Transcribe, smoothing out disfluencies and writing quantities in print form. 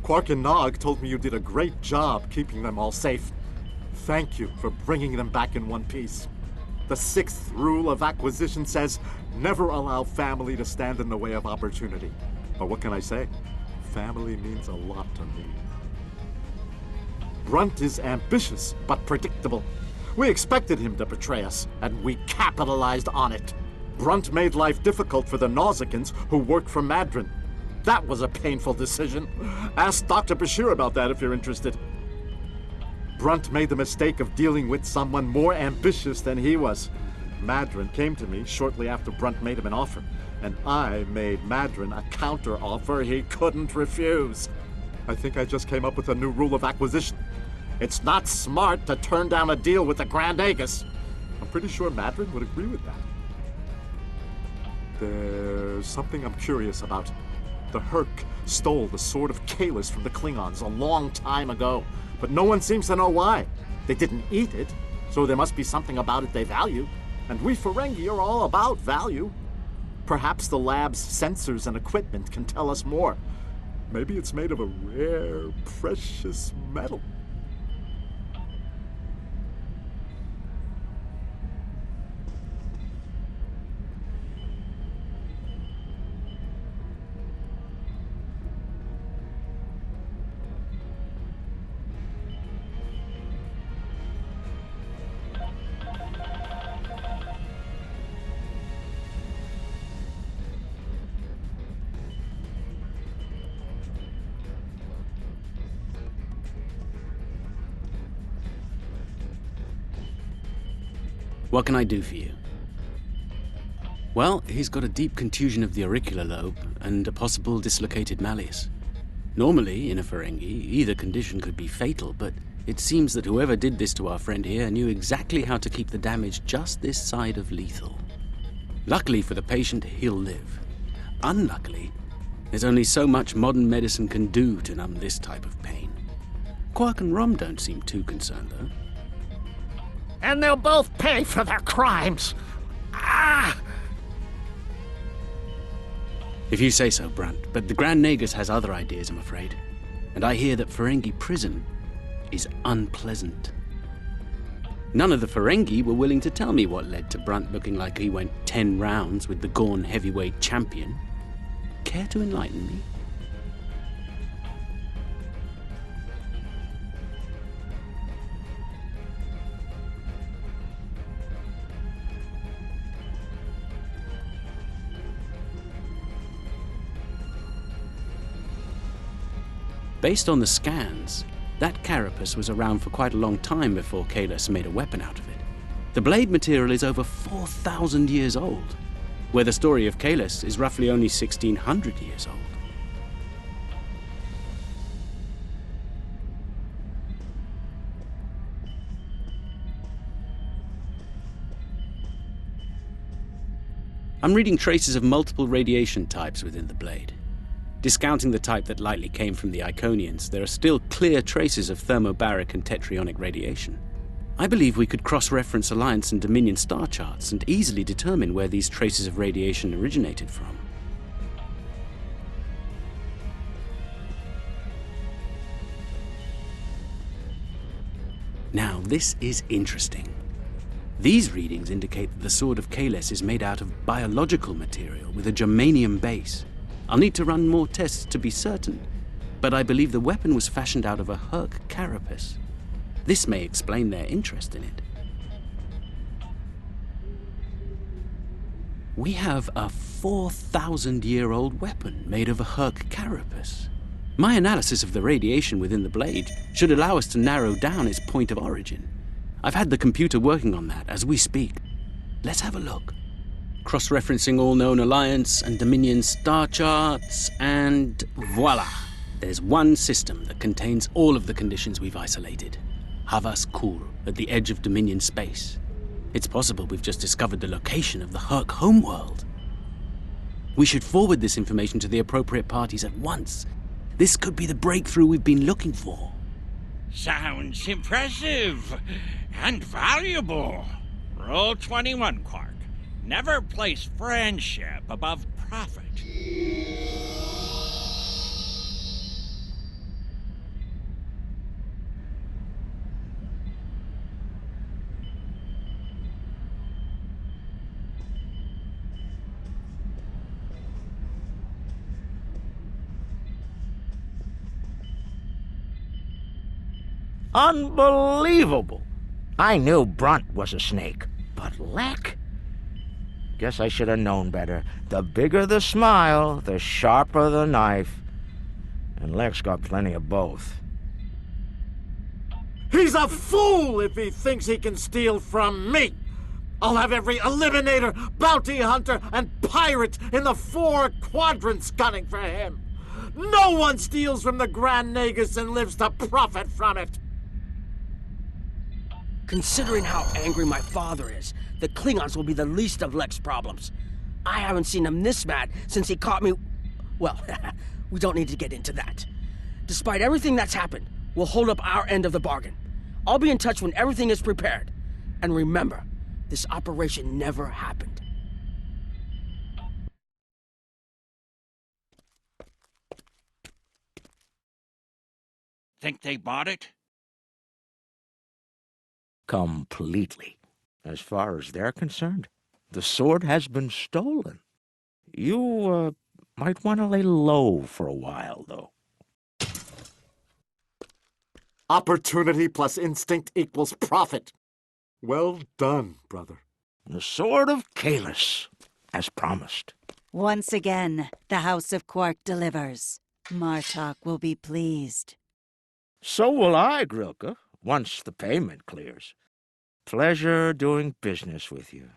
Quark and Nog told me you did a great job keeping them all safe. Thank you for bringing them back in one piece. The 6th rule of acquisition says, never allow family to stand in the way of opportunity. But what can I say? Family means a lot to me. Brunt is ambitious, but predictable. We expected him to betray us, and we capitalized on it. Brunt made life difficult for the Nausicans who worked for Madron. That was a painful decision. Ask Dr. Bashir about that if you're interested. Brunt made the mistake of dealing with someone more ambitious than he was. Madron came to me shortly after Brunt made him an offer, and I made Madron a counter-offer he couldn't refuse. I think I just came up with a new rule of acquisition. It's not smart to turn down a deal with the Grand Aegis. I'm pretty sure Madron would agree with that. There's something I'm curious about. The Herc stole the Sword of Kalis from the Klingons a long time ago, but no one seems to know why. They didn't eat it, so there must be something about it they value. And we Ferengi are all about value. Perhaps the lab's sensors and equipment can tell us more. Maybe it's made of a rare, precious metal. What can I do for you? Well, he's got a deep contusion of the auricular lobe and a possible dislocated malleus. Normally, in a Ferengi, either condition could be fatal, but it seems that whoever did this to our friend here knew exactly how to keep the damage just this side of lethal. Luckily for the patient, he'll live. Unluckily, there's only so much modern medicine can do to numb this type of pain. Quark and Rom don't seem too concerned, though. And they'll both pay for their crimes. Ah! If you say so, Brunt, but the Grand Nagus has other ideas, I'm afraid. And I hear that Ferengi prison is unpleasant. None of the Ferengi were willing to tell me what led to Brunt looking like he went 10 rounds with the Gorn heavyweight champion. Care to enlighten me? Based on the scans, that carapace was around for quite a long time before Kalis made a weapon out of it. The blade material is over 4,000 years old, where the story of Kalis is roughly only 1,600 years old. I'm reading traces of multiple radiation types within the blade. Discounting the type that likely came from the Iconians, there are still clear traces of thermobaric and tetrionic radiation. I believe we could cross-reference Alliance and Dominion star charts and easily determine where these traces of radiation originated from. Now, this is interesting. These readings indicate that the Sword of Kalis is made out of biological material with a germanium base. I'll need to run more tests to be certain, but I believe the weapon was fashioned out of a Herc carapace. This may explain their interest in it. We have a 4,000-year-old weapon made of a Herc carapace. My analysis of the radiation within the blade should allow us to narrow down its point of origin. I've had the computer working on that as we speak. Let's have a look. Cross-referencing all known Alliance and Dominion star charts, and voila! There's one system that contains all of the conditions we've isolated. Havas Kul, at the edge of Dominion space. It's possible we've just discovered the location of the Herc homeworld. We should forward this information to the appropriate parties at once. This could be the breakthrough we've been looking for. Sounds impressive and valuable. Rule 21, Quark. Never place friendship above profit. Unbelievable! I knew Brunt was a snake, but Lek? Guess I should have known better. The bigger the smile, the sharper the knife. And Lek's got plenty of both. He's a fool if he thinks he can steal from me! I'll have every eliminator, bounty hunter, and pirate in the 4 quadrants gunning for him! No one steals from the Grand Nagus and lives to profit from it! Considering how angry my father is, the Klingons will be the least of Lek's problems. I haven't seen him this mad since he caught me... Well, we don't need to get into that. Despite everything that's happened, we'll hold up our end of the bargain. I'll be in touch when everything is prepared. And remember, this operation never happened. Think they bought it? Completely. As far as they're concerned, the sword has been stolen. You, might want to lay low for a while, though. Opportunity plus instinct equals profit. Well done, brother. The Sword of Kalis, as promised. Once again, the House of Quark delivers. Martok will be pleased. So will I, Grilka, once the payment clears. Pleasure doing business with you.